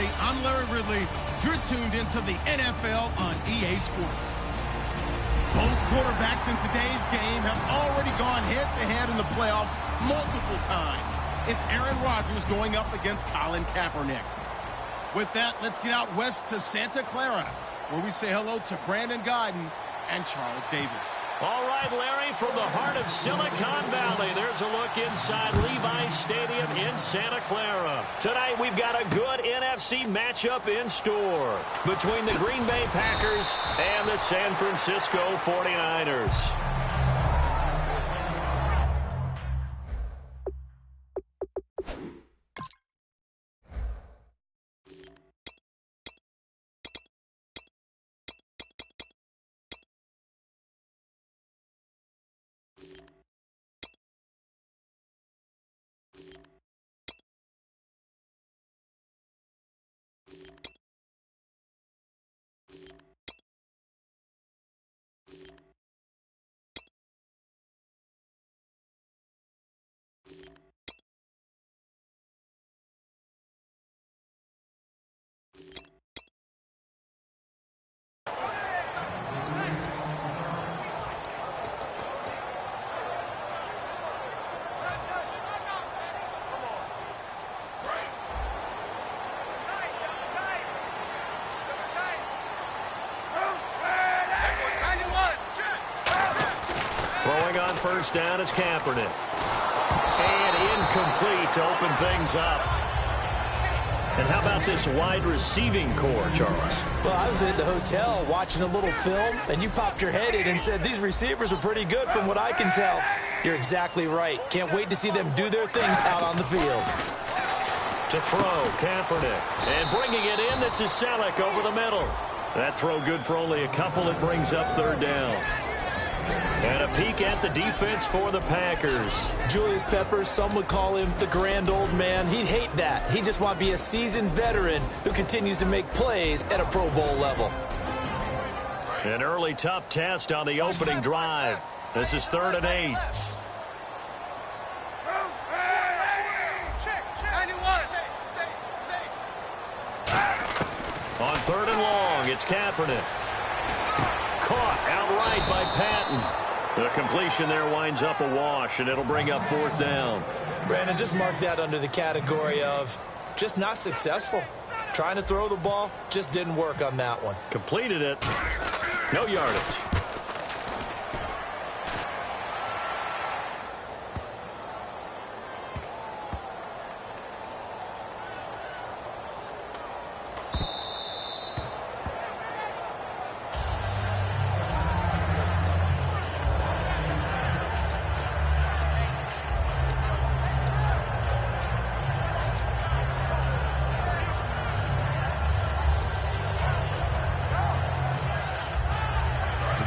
everybody. I'm Larry Ridley. You're tuned into the NFL on EA Sports. Both quarterbacks in today's game have already gone head-to-head in the playoffs multiple times. It's Aaron Rodgers going up against Colin Kaepernick. With that, let's get out west to Santa Clara, where we say hello to Brandon Godden and Charles Davis. All right, Larry, from the heart of Silicon Valley, there's a look inside Levi's Stadium in Santa Clara. Tonight, we've got a good NFC matchup in store between the Green Bay Packers and the San Francisco 49ers. Throwing on first down is Kaepernick. And incomplete to open things up. And how about this wide receiving core, Charles? Well, I was in the hotel watching a little film, and you popped your head in and said, these receivers are pretty good from what I can tell. You're exactly right. Can't wait to see them do their thing out on the field. To throw, Kaepernick. And bringing it in, this is Selleck over the middle. That throw good for only a couple. It brings up third down. And a peek at the defense for the Packers. Julius Peppers, some would call him the grand old man. He'd hate that. He just want to be a seasoned veteran who continues to make plays at a Pro Bowl level. An early tough test on the opening drive. This is 3rd and 8. On 3rd and long, it's Kaepernick. Caught outright by Patton. The completion there winds up a wash, and it'll bring up 4th down. Brandon, just mark that under the category of just not successful. Trying to throw the ball, just didn't work on that one. Completed it. No yardage.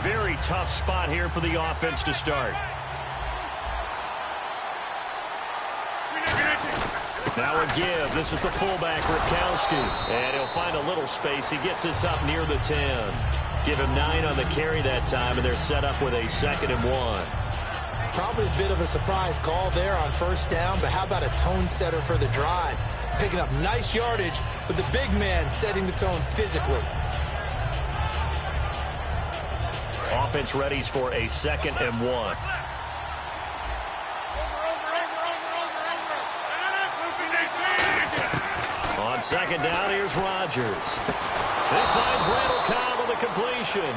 Very tough spot here for the offense to start. Now a give. This is the fullback, Ripkowski. And he'll find a little space. He gets us up near the 10. Give him 9 on the carry that time, and they're set up with a 2nd and 1. Probably a bit of a surprise call there on first down, but how about a tone setter for the drive? Picking up nice yardage with the big man setting the tone physically. Offense readies for a 2nd and 1. On 2nd down, here's Rodgers. He finds Randall Cobb on the completion.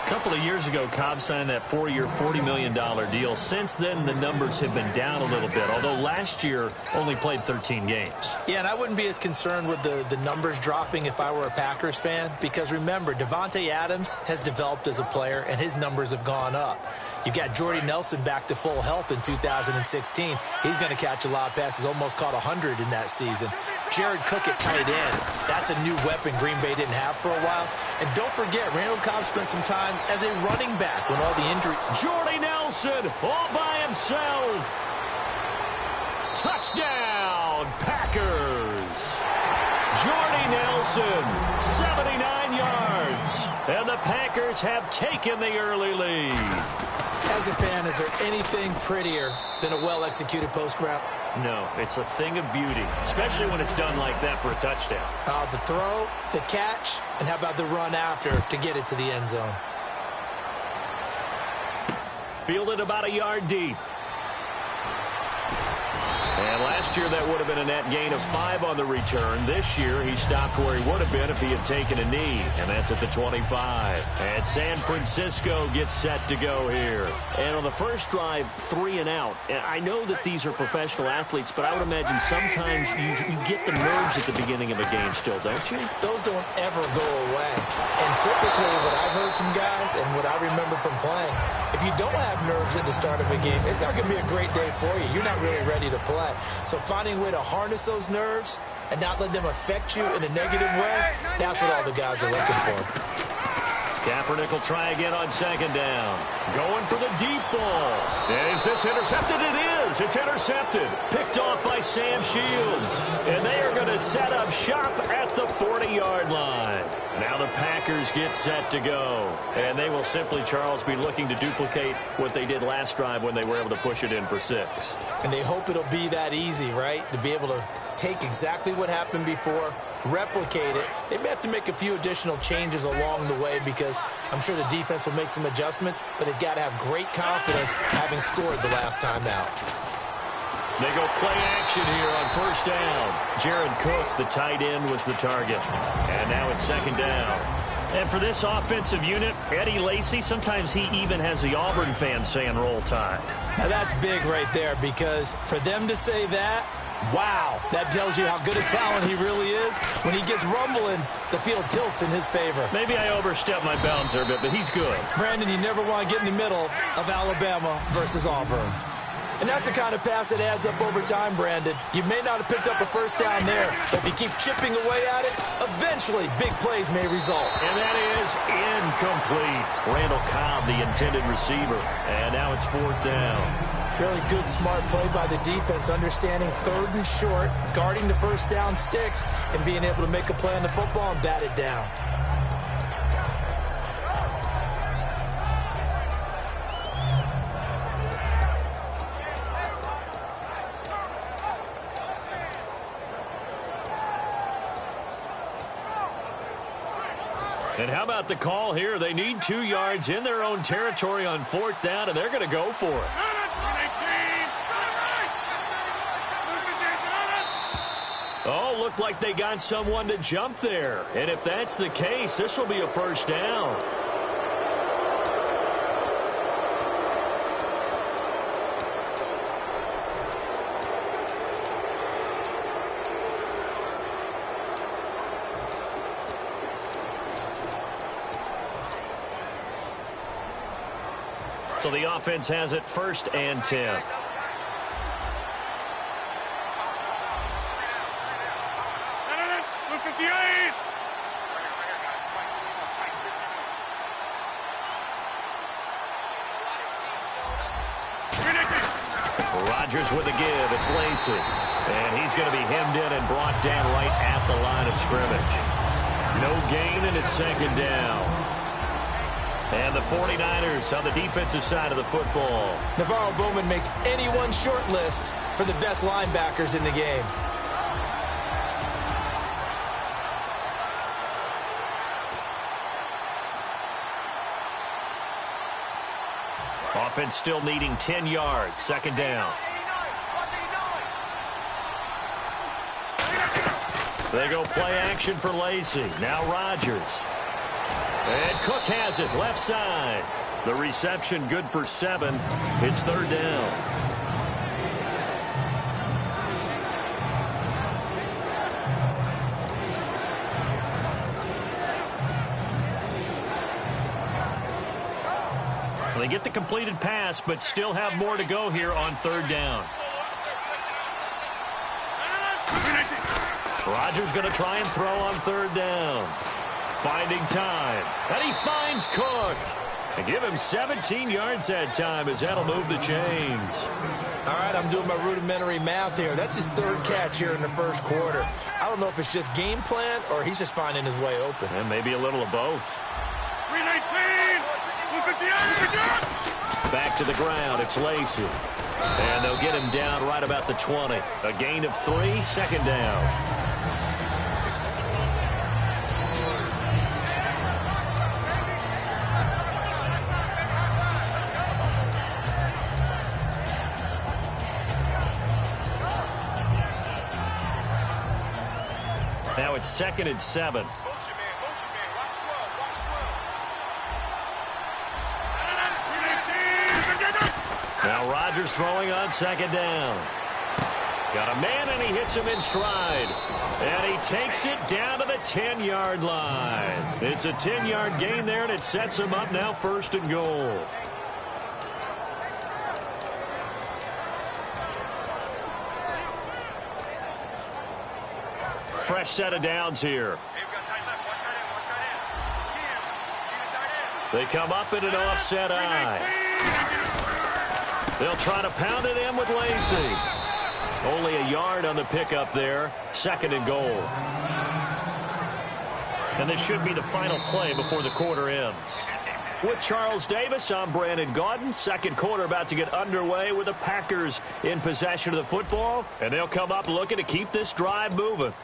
A couple of years ago, Cobb signed that 4-year, $40 million deal. Since then, the numbers have been down a little bit, although last year only played 13 games. Yeah, and I wouldn't be as concerned with the numbers dropping if I were a Packers fan, because remember, Devontae Adams has developed as a player, and his numbers have gone up. You got Jordy Nelson back to full health in 2016. He's going to catch a lot of passes, almost caught 100 in that season. Jared Cook at tight end. That's a new weapon Green Bay didn't have for a while. And don't forget, Randall Cobb spent some time as a running back when all the injury. Jordy Nelson all by himself. Touchdown, Packers. Jordy Nelson, 79 yards. And the Packers have taken the early lead. As a fan, is there anything prettier than a well-executed post route? No, it's a thing of beauty, especially when it's done like that for a touchdown. The throw, the catch, and how about the run after to get it to the end zone? Fielded about a yard deep. And last year, that would have been a net gain of 5 on the return. This year, he stopped where he would have been if he had taken a knee, and that's at the 25. And San Francisco gets set to go here. And on the first drive, 3 and out. And I know that these are professional athletes, but I would imagine sometimes you get the nerves at the beginning of a game still, don't you? Those don't ever go away. And typically, what I've heard from guys and what I remember from playing, if you don't have nerves at the start of a game, it's not going to be a great day for you. You're not really ready to play. So finding a way to harness those nerves and not let them affect you in a negative way, that's what all the guys are looking for. Kaepernick will try again on second down. Going for the deep ball. Is this intercepted? It is. It's intercepted. Picked off by Sam Shields. And they are going to set up shop at the 40-yard line. Now the Packers get set to go. And they will simply, Charles, be looking to duplicate what they did last drive when they were able to push it in for 6. And they hope it'll be that easy, right? To be able to take exactly what happened before, replicate it. They may have to make a few additional changes along the way because I'm sure the defense will make some adjustments, but they've got to have great confidence having scored the last time out. They go play action here on first down. Jared Cook, the tight end, was the target. And now it's second down. And for this offensive unit, Eddie Lacy, sometimes he even has the Auburn fans saying roll tide. Now that's big right there because for them to say that, wow, that tells you how good a talent he really is. When he gets rumbling, the field tilts in his favor. Maybe I overstepped my bounds there a bit, but he's good. Brandon, you never want to get in the middle of Alabama versus Auburn. And that's the kind of pass that adds up over time, Brandon. You may not have picked up a first down there, but if you keep chipping away at it, eventually big plays may result. And that is incomplete. Randall Cobb, the intended receiver. And now it's fourth down. Really good, smart play by the defense, understanding third and short, guarding the first down sticks, and being able to make a play on the football and bat it down. And how about the call here? They need 2 yards in their own territory on fourth down, and they're going to go for it. Oh, looked like they got someone to jump there. And if that's the case, this will be a first down. So the offense has it 1st and 10. Rodgers with a give. It's Lacy. And he's going to be hemmed in and brought down right at the line of scrimmage. No gain, and it's second down. And the 49ers on the defensive side of the football. Navarro Bowman makes anyone's short list for the best linebackers in the game. Offense still needing 10 yards. Second down. They go play action for Lacy. Now Rodgers. And Cook has it, left side. The reception good for 7. It's third down. Well, they get the completed pass, but still have more to go here on third down. Rodgers going to try and throw on third down. Finding time. And he finds Cook. And give him 17 yards that time as that'll move the chains. All right, I'm doing my rudimentary math here. That's his 3rd catch here in the first quarter. I don't know if it's just game plan or he's just finding his way open. And maybe a little of both. 319! Back to the ground. It's Lacy. And they'll get him down right about the 20. A gain of 3, 2nd down. Now it's 2nd and 7. Now Rodgers throwing on 2nd down. Got a man, and he hits him in stride. And he takes it down to the 10-yard line. It's a 10-yard gain there, and it sets him up now 1st and goal. Fresh set of downs here. They come up in an offset eye. They'll try to pound it in with Lacey. Only a yard on the pickup there. 2nd and goal. And this should be the final play before the quarter ends. With Charles Davis, I'm Brandon Gaudin. 2nd quarter about to get underway with the Packers in possession of the football. And they'll come up looking to keep this drive moving.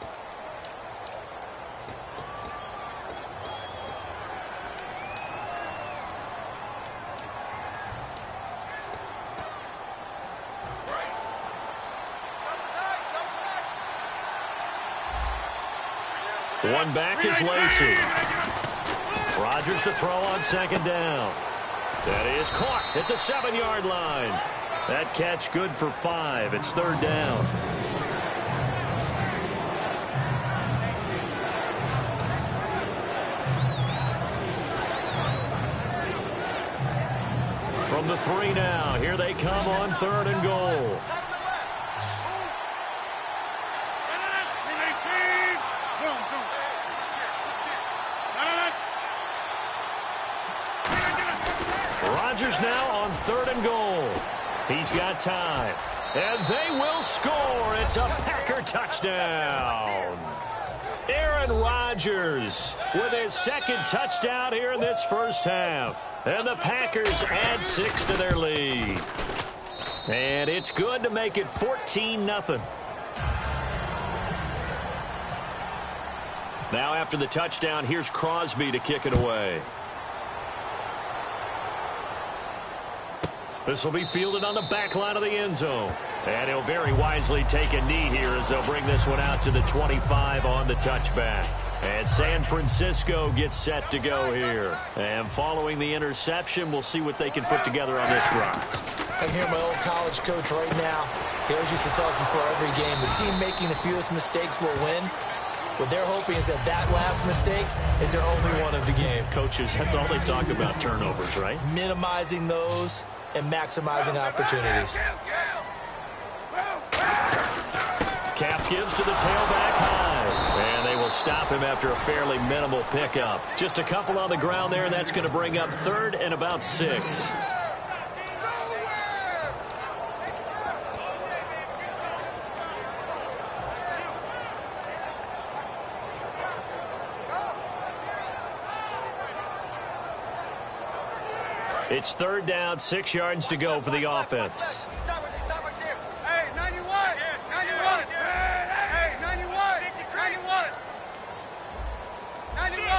One back is Lacey. Rodgers to throw on 2nd down. That is caught at the 7-yard line. That catch good for 5. It's 3rd down. From the 3 now. Here they come on 3rd and goal. Rodgers now on 3rd and goal. He's got time. And they will score. It's a Packer touchdown. Aaron Rodgers with his 2nd touchdown here in this first half. And the Packers add 6 to their lead. And it's good to make it 14-0. Now after the touchdown, here's Crosby to kick it away. This will be fielded on the back line of the end zone. And he'll very wisely take a knee here as they'll bring this one out to the 25 on the touchback. And San Francisco gets set to go here. And following the interception, we'll see what they can put together on this drive. I can hear my old college coach right now. He always used to tell us before every game, the team making the fewest mistakes will win. What they're hoping is that that last mistake is their only one of the game. Coaches, that's all they talk about, turnovers, right? Minimizing those and maximizing opportunities. Cap gives to the tailback high. And they will stop him after a fairly minimal pickup. Just a couple on the ground there, and that's going to bring up 3rd and about 6. It's 3rd down, 6 yards to go for the offense. Hey, 91. 91. Hey, 91. 91.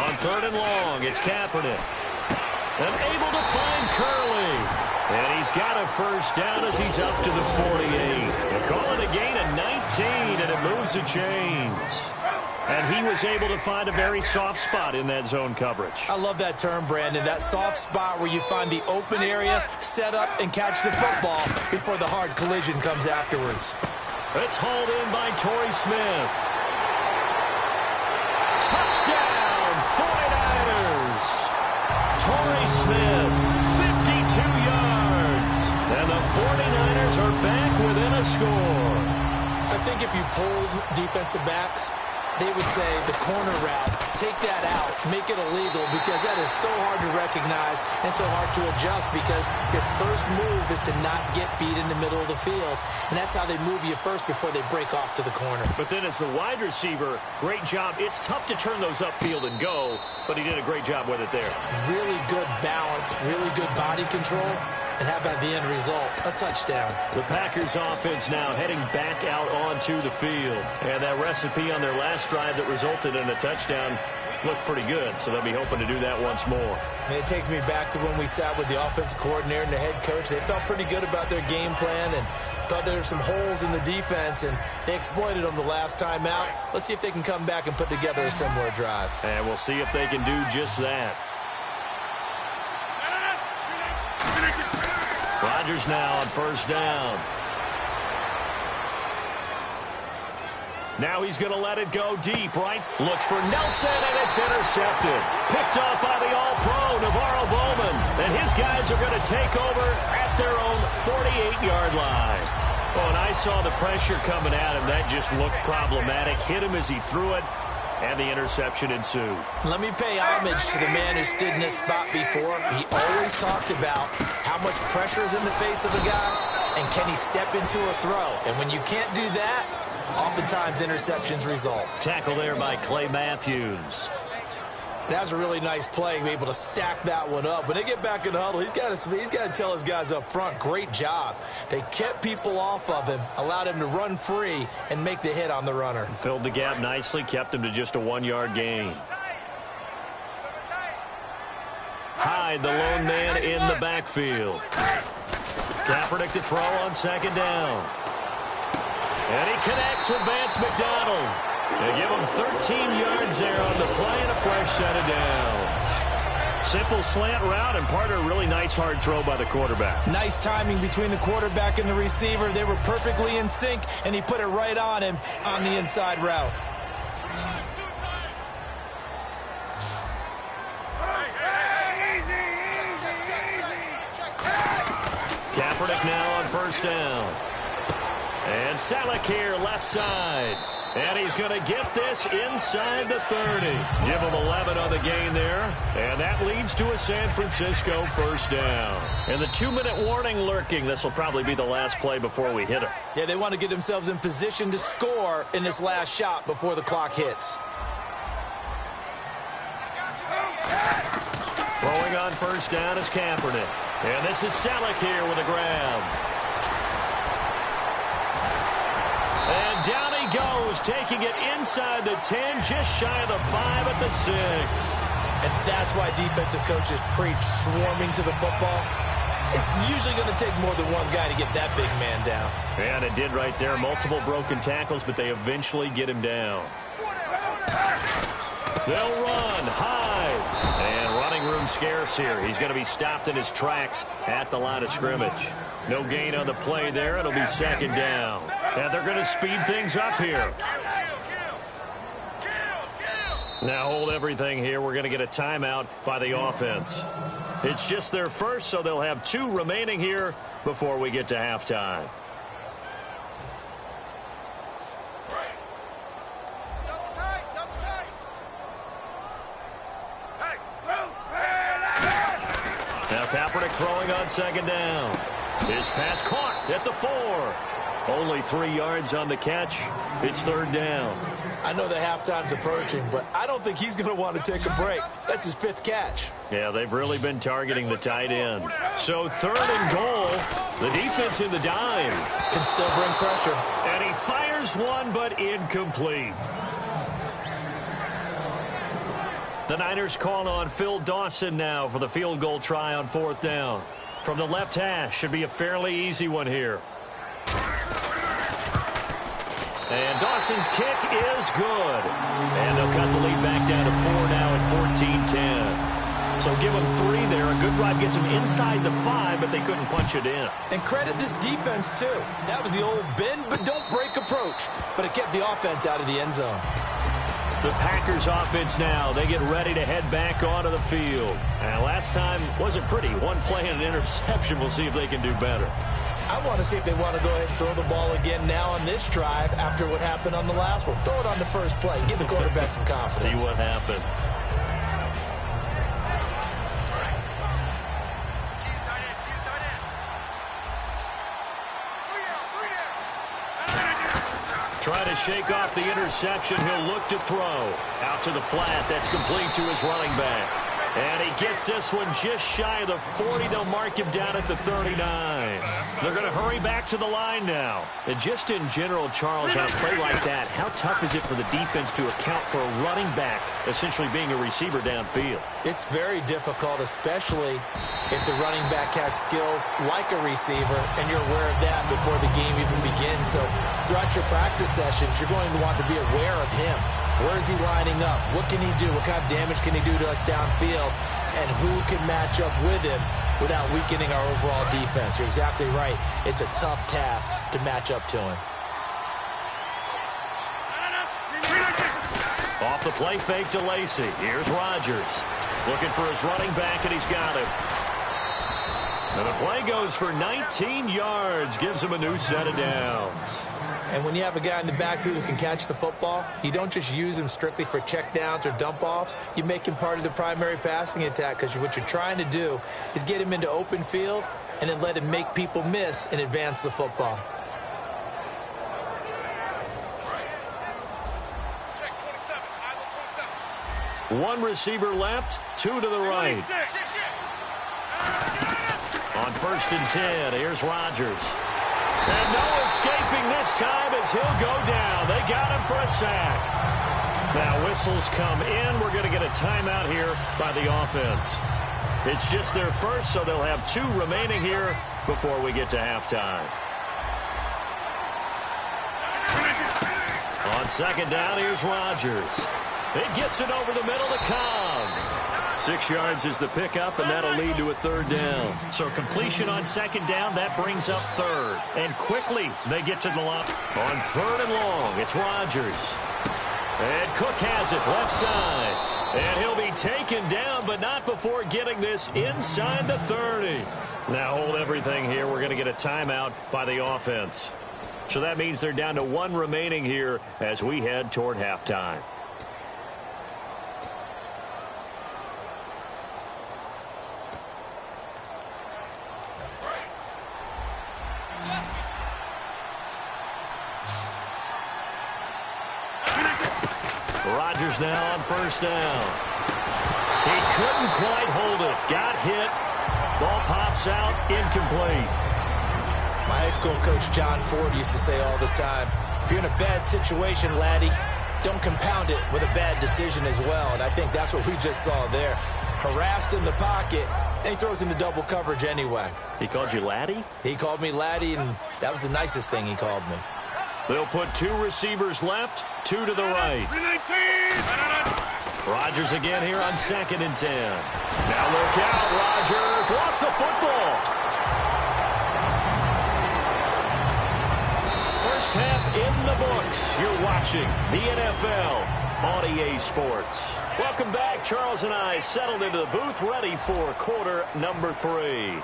On 3rd and long, it's Kaepernick. And able to find Curley. And he's got a first down as he's up to the 48. They call it a gain of 19, and it moves the chains. And he was able to find a very soft spot in that zone coverage. I love that term, Brandon. That soft spot where you find the open area, set up, and catch the football before the hard collision comes afterwards. It's hauled in by Torrey Smith. Touchdown, 49ers. Torrey Smith, 52 yards. And the 49ers are back within a score. I think if you pulled defensive backs, they would say the corner route, take that out, make it illegal, because that is so hard to recognize and so hard to adjust, because your first move is to not get beat in the middle of the field. And that's how they move you first before they break off to the corner. But then as the wide receiver, great job. It's tough to turn those upfield and go, but he did a great job with it there. Really good balance, really good body control. And how about the end result? A touchdown. The Packers offense now heading back out onto the field. And that recipe on their last drive that resulted in a touchdown looked pretty good, so they'll be hoping to do that once more. And it takes me back to when we sat with the offensive coordinator and the head coach. They felt pretty good about their game plan and thought there were some holes in the defense, and they exploited them the last time out. Let's see if they can come back and put together a similar drive. And we'll see if they can do just that. Rodgers now on first down. Now he's going to let it go deep, right? Looks for Nelson, and it's intercepted. Picked off by the All-Pro, Navarro Bowman. And his guys are going to take over at their own 48-yard line. Oh, and I saw the pressure coming at him. That just looked problematic. Hit him as he threw it, and the interception ensued. Let me pay homage to the man who stood in this spot before. He always talked about how much pressure is in the face of a guy, and can he step into a throw. And when you can't do that, oftentimes interceptions result. Tackle there by Clay Matthews. That was a really nice play, be able to stack that one up. When they get back in the huddle, he's got to tell his guys up front, great job. They kept people off of him, allowed him to run free and make the hit on the runner. Filled the gap nicely, kept him to just a 1-yard gain. Hyde, the lone man in the backfield. Kaepernick to throw on second down. And he connects with Vance McDonald. They give him 13 yards there on the play and a fresh set of downs. Simple slant route and part of a really nice hard throw by the quarterback. Nice timing between the quarterback and the receiver. They were perfectly in sync, and he put it right on him on the inside route. Kaepernick now on first down. And Salek here, left side. And he's going to get this inside the 30. Give him 11 on the gain there. And that leads to a San Francisco first down. And the 2-minute warning lurking. This will probably be the last play before we hit it. Yeah, they want to get themselves in position to score in this last shot before the clock hits. Throwing on first down is Kaepernick. And this is Salek here with a grab. And down he goes, taking it inside the 10, just shy of the 5 at the 6. And that's why defensive coaches preach swarming to the football. It's usually going to take more than one guy to get that big man down. And it did right there. Multiple broken tackles, but they eventually get him down. They'll run high. And running room scarce here. He's going to be stopped in his tracks at the line of scrimmage. No gain on the play there. It'll be second down. And they're going to speed things up here. Now hold everything here. We're going to get a timeout by the offense. It's just their first, so they'll have 2 remaining here before we get to halftime. Now Kaepernick throwing on second down. His pass caught at the 4. Only 3 yards on the catch. It's third down. I know the halftime's approaching, but I don't think he's going to want to take a break. That's his 5th catch. Yeah, they've really been targeting the tight end. So third and goal. The defense in the dime. Can still bring pressure. And he fires one, but incomplete. The Niners call on Phil Dawson now for the field goal try on fourth down. From the left hash, should be a fairly easy one here. And Dawson's kick is good. And they'll cut the lead back down to 4 now at 14-10. So give them 3 there. A good drive gets them inside the 5, but they couldn't punch it in. And credit this defense, too. That was the old bend but don't break approach. But it kept the offense out of the end zone. The Packers offense now. They get ready to head back onto the field. And last time wasn't pretty. 1 play and an interception. We'll see if they can do better. I want to see if they want to go ahead and throw the ball again now on this drive after what happened on the last one. Throw it on the first play. Give the quarterback some confidence. See what happens. Trying to shake off the interception. He'll look to throw. Out to the flat. That's complete to his running back. And he gets this one just shy of the 40. They'll mark him down at the 39. They're going to hurry back to the line now. And just in general, Charles, on a play like that, how tough is it for the defense to account for a running back essentially being a receiver downfield? It's very difficult, especially if the running back has skills like a receiver, and you're aware of that before the game even begins. So throughout your practice sessions, you're going to want to be aware of him. Where is he lining up? What can he do? What kind of damage can he do to us downfield? And who can match up with him without weakening our overall defense? You're exactly right. It's a tough task to match up to him. Off the play fake to Lacy. Here's Rodgers. Looking for his running back, and he's got him. And the play goes for 19 yards. Gives him a new set of downs. And when you have a guy in the backfield who can catch the football, you don't just use him strictly for check downs or dump offs. You make him part of the primary passing attack, because what you're trying to do is get him into open field and then let him make people miss and advance the football. Check 27. Eyes on 27. One receiver left, two to the right. On 1st and 10, here's Rodgers. And no escaping this time as he'll go down. They got him for a sack. Now whistles come in. We're going to get a timeout here by the offense. It's just their first, so they'll have 2 remaining here before we get to halftime. On 2nd down, here's Rodgers. He gets it over the middle to Cobb. 6 yards is the pickup, and that'll lead to a 3rd down. So completion on 2nd down, that brings up 3rd. And quickly, they get to the line. On 3rd and long, it's Rodgers. And Cook has it left side. And he'll be taken down, but not before getting this inside the 30. Now hold everything here. We're going to get a timeout by the offense. So that means they're down to 1 remaining here as we head toward halftime. Rodgers now on 1st down. He couldn't quite hold it. Got hit. Ball pops out. Incomplete. My high school coach, John Ford, used to say all the time, if you're in a bad situation, laddie, don't compound it with a bad decision as well. And I think that's what we just saw there. Harassed in the pocket, and he throws into double coverage anyway. He called you laddie? He called me laddie, and that was the nicest thing he called me. They'll put 2 receivers left, 2 to the right. Rodgers again here on 2nd and 10. Now look out, Rodgers lost the football. First half in the books. You're watching the NFL on EA Sports. Welcome back. Charles and I settled into the booth, ready for quarter number 3.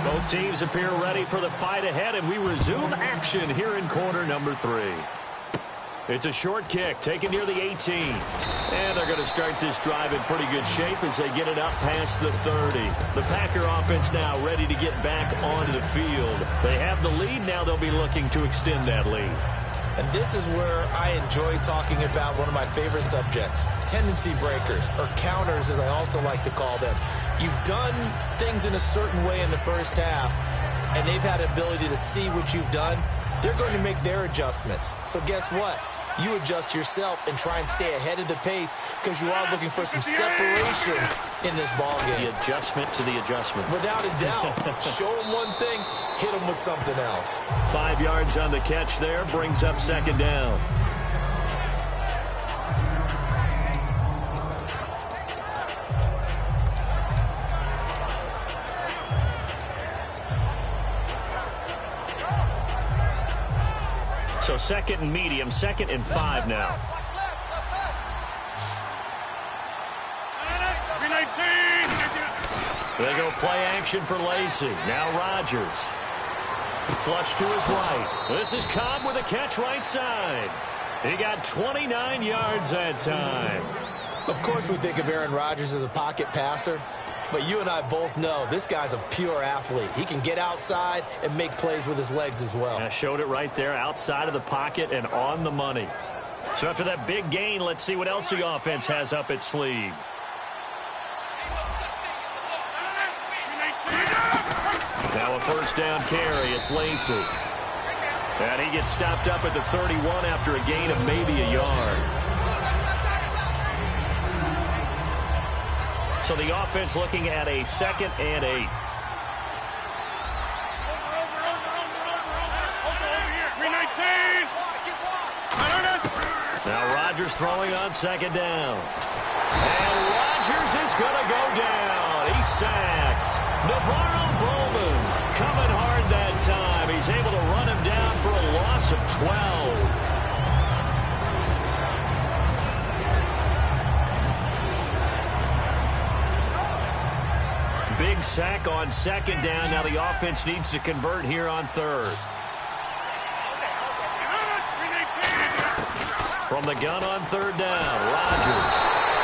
Both teams appear ready for the fight ahead, and we resume action here in quarter number 3. It's a short kick taken near the 18. And they're going to start this drive in pretty good shape as they get it up past the 30. The Packer offense now ready to get back onto the field. They have the lead. Now they'll be looking to extend that lead. And this is where I enjoy talking about one of my favorite subjects, tendency breakers, or counters as I also like to call them. You've done things in a certain way in the first half, and they've had the ability to see what you've done. They're going to make their adjustments. So guess what? You adjust yourself and try and stay ahead of the pace because you are looking for some separation in this ballgame. The adjustment to the adjustment. Without a doubt. Show them one thing, hit them with something else. 5 yards on the catch there, brings up 2nd down. So 2nd and medium, 2nd and 5 now. They go play action for Lacy. Now Rodgers. Flush to his right. This is Cobb with a catch right side. He got 29 yards that time. Of course we think of Aaron Rodgers as a pocket passer. But you and I both know this guy's a pure athlete. He can get outside and make plays with his legs as well. I showed it right there, outside of the pocket and on the money. So after that big gain, let's see what else the offense has up its sleeve. Now a first down carry. It's Lacy. And he gets stopped up at the 31 after a gain of maybe a yard. So the offense looking at a 2nd and 8. Now Rodgers throwing on 2nd down. And Rodgers is going to go down. He's sacked. Navarro Bowman coming hard that time. He's able to run him down for a loss of 12. Big sack on 2nd down. Now the offense needs to convert here on 3rd. From the gun on 3rd down, Rodgers.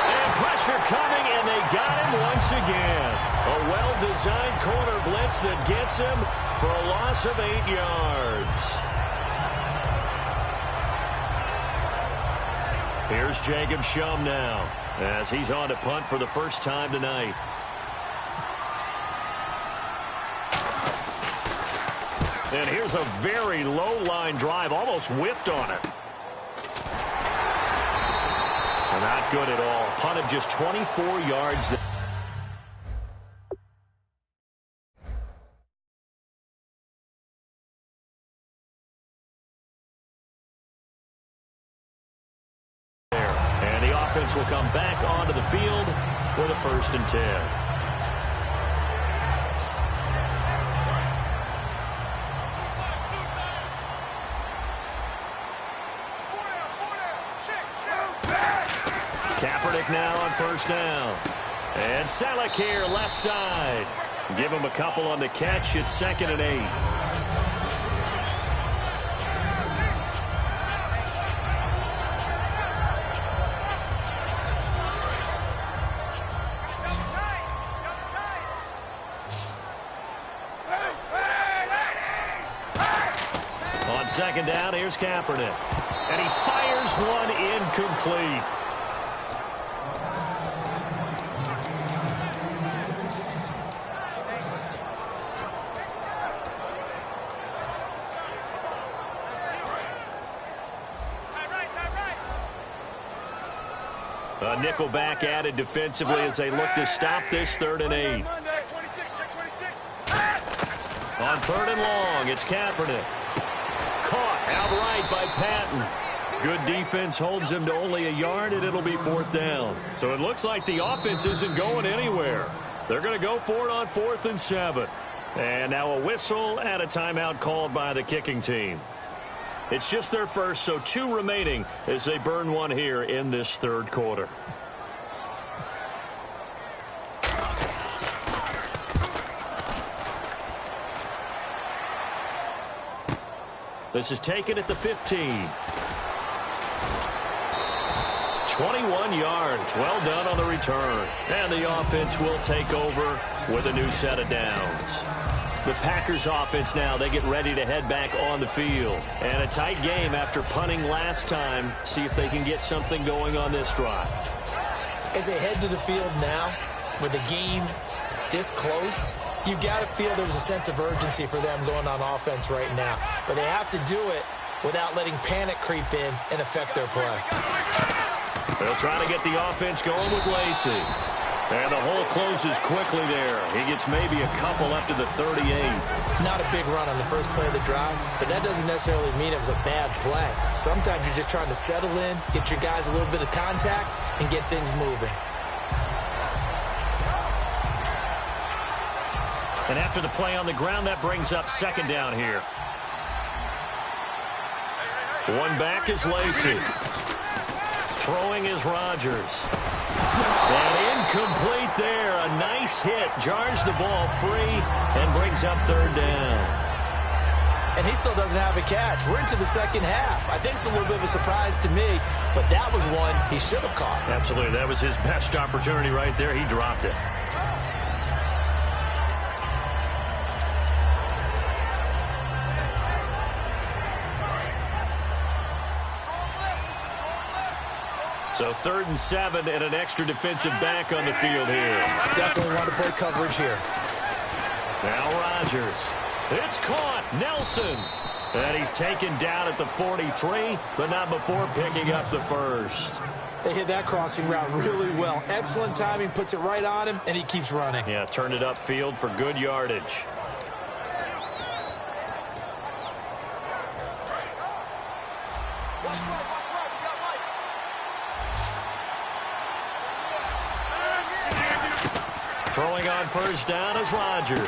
And pressure coming, and they got him once again. A well-designed corner blitz that gets him for a loss of 8 yards. Here's Jacob Shum now, as he's on to punt for the first time tonight. And here's a very low-line drive, almost whiffed on it. Not good at all. Punt of just 24 yards. And the offense will come back onto the field with a 1st and 10. Kaepernick now on 1st down. And Selleck here, left side. Give him a couple on the catch. It's 2nd and 8. On 2nd down, here's Kaepernick. And he fires one incomplete. A nickelback added defensively as they look to stop this 3rd and 8. On 3rd and long, it's Kaepernick. Caught outright by Patton. Good defense holds him to only a yard, and it'll be 4th down. So it looks like the offense isn't going anywhere. They're going to go for it on 4th and 7. And now a whistle and a timeout called by the kicking team. It's just their first, so 2 remaining as they burn one here in this 3rd quarter. This is taken at the 15. 21 yards. Well done on the return. And the offense will take over with a new set of downs. The Packers offense now, they get ready to head back on the field. And a tight game after punting last time. See if they can get something going on this drive. As they head to the field now, with the game this close, you've got to feel there's a sense of urgency for them going on offense right now. But they have to do it without letting panic creep in and affect their play. They'll try to get the offense going with Lacy. And the hole closes quickly there. He gets maybe a couple up to the 38. Not a big run on the first play of the drive, but that doesn't necessarily mean it was a bad play. Sometimes you're just trying to settle in, get your guys a little bit of contact, and get things moving. And after the play on the ground, that brings up 2nd down here. One back is Lacy. Throwing is Rodgers. And incomplete there. A nice hit. Jars the ball free and brings up 3rd down. And he still doesn't have a catch. We're into the second half. I think it's a little bit of a surprise to me, but that was one he should have caught. Absolutely. That was his best opportunity right there. He dropped it. So 3rd and 7 and an extra defensive back on the field here. Definitely want to play coverage here. Now Rodgers. It's caught. Nelson. And he's taken down at the 43, but not before picking up the first. They hit that crossing route really well. Excellent timing, puts it right on him, and he keeps running. Yeah, turned it upfield for good yardage. Throwing on first down is Rodgers.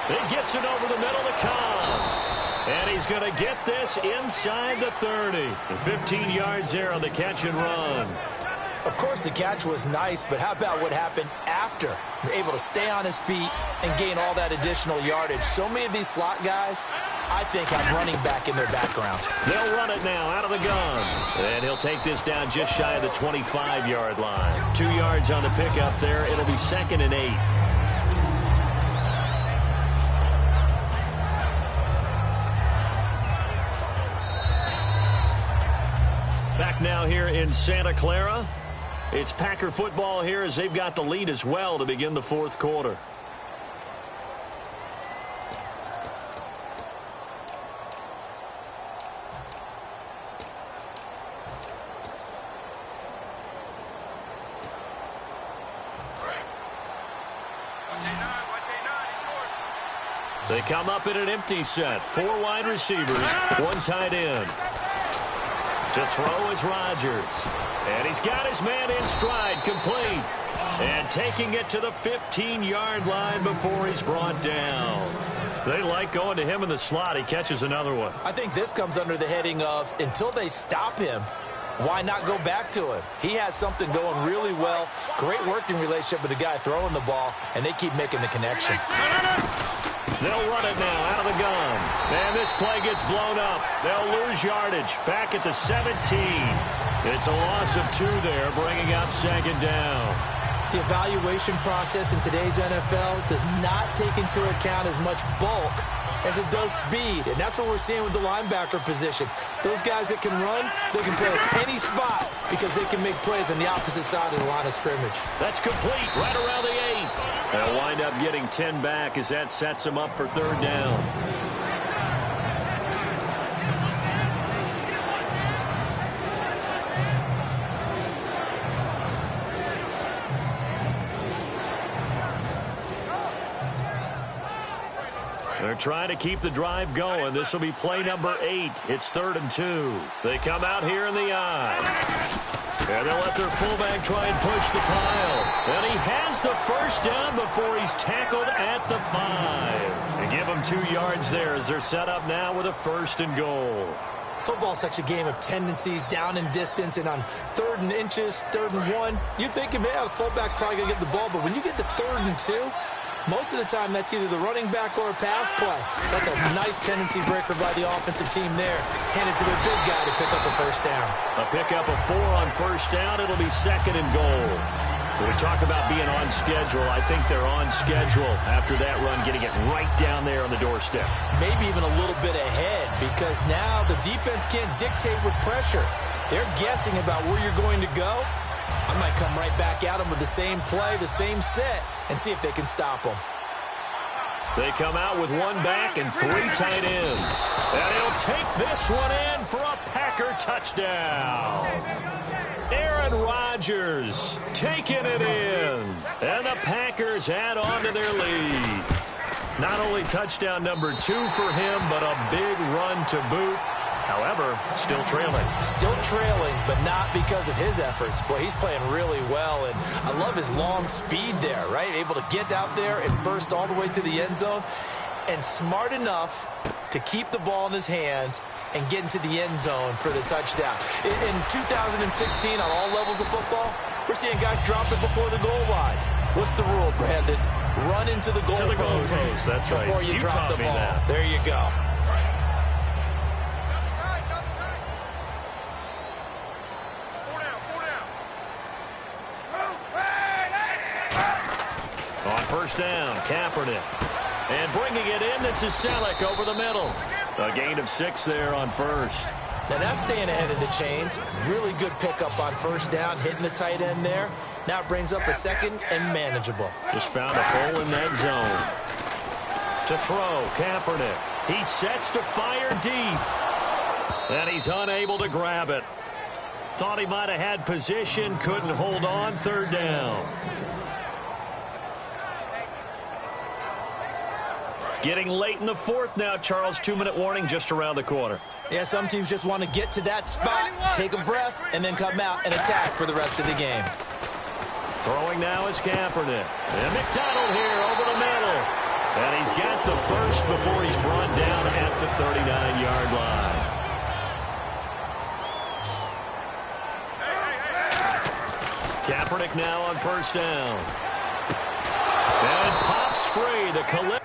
He gets it over the middle to Cobb. And he's going to get this inside the 30. And 15 yards there on the catch and run. Of course, the catch was nice, but how about what happened after? Able to stay on his feet and gain all that additional yardage. So many of these slot guys, I think, have running back in their background. They'll run it now out of the gun. And he'll take this down just shy of the 25-yard line. 2 yards on the pickup there. It'll be 2nd and 8. Back now here in Santa Clara. It's Packer football here as they've got the lead as well to begin the 4th quarter. They come up in an empty set. 4 wide receivers, 1 tight end. To throw is Rodgers. And he's got his man in stride, complete. And taking it to the 15-yard line before he's brought down. They like going to him in the slot. He catches another one. I think this comes under the heading of, until they stop him, why not go back to him? He has something going really well. Great working relationship with the guy throwing the ball, and they keep making the connection. They'll run it now out of the gun. And this play gets blown up. They'll lose yardage back at the 17. It's a loss of 2 there, bringing up 2nd down. The evaluation process in today's NFL does not take into account as much bulk as it does speed. And that's what we're seeing with the linebacker position. Those guys that can run, they can play at any spot because they can make plays on the opposite side of the line of scrimmage. That's complete right around the 8. They'll wind up getting 10 back as that sets them up for 3rd down. They're trying to keep the drive going. This will be play number 8. It's 3rd and 2. They come out here in the I. And they'll let their fullback try and push the pile. And he has the first down before he's tackled at the 5. They give him 2 yards there as they're set up now with a 1st and goal. Football's such a game of tendencies, down in distance, and on 3rd and inches, 3rd and 1, you think, yeah, the fullback's probably going to get the ball, but when you get to 3rd and 2, most of the time that's either the running back or a pass play. So that's a nice tendency breaker by the offensive team there. Hand it to their big guy to pick up a 1st down. A pickup of 4 on 1st down. It'll be 2nd and goal. When we talk about being on schedule, I think they're on schedule after that run, getting it right down there on the doorstep. Maybe even a little bit ahead because now the defense can't dictate with pressure. They're guessing about where you're going to go. I might come right back at them with the same play, the same set, and see if they can stop them. They come out with 1 back and 3 tight ends. And he'll take this one in for a Packer touchdown. Aaron Rodgers taking it in. And the Packers add on to their lead. Not only touchdown number 2 for him, but a big run to boot. However, still trailing. Still trailing, but not because of his efforts. Boy, he's playing really well, and I love his long speed there, right? Able to get out there and burst all the way to the end zone, and smart enough to keep the ball in his hands and get into the end zone for the touchdown. In 2016, on all levels of football, we're seeing guys drop it before the goal line. What's the rule, Brandon? Run into the goal post. That's right. Before you drop the ball. That. There you go. On 1st down, Kaepernick. And bringing it in, this is Selleck over the middle. A gain of 6 there on 1st. Now that's staying ahead of the chains. Really good pickup on first down, hitting the tight end there. Now it brings up a second and manageable. Just found a hole in that zone. To throw, Kaepernick. He sets to fire deep. And he's unable to grab it. Thought he might have had position, couldn't hold on, third down. Getting late in the fourth now, Charles. 2-minute warning just around the corner. Yeah, some teams just want to get to that spot, take a breath, and then come out and attack for the rest of the game. Throwing now is Kaepernick. And McDonald here over the middle. And he's got the first before he's brought down at the 39-yard line. Kaepernick now on first down. And pops free. The collision.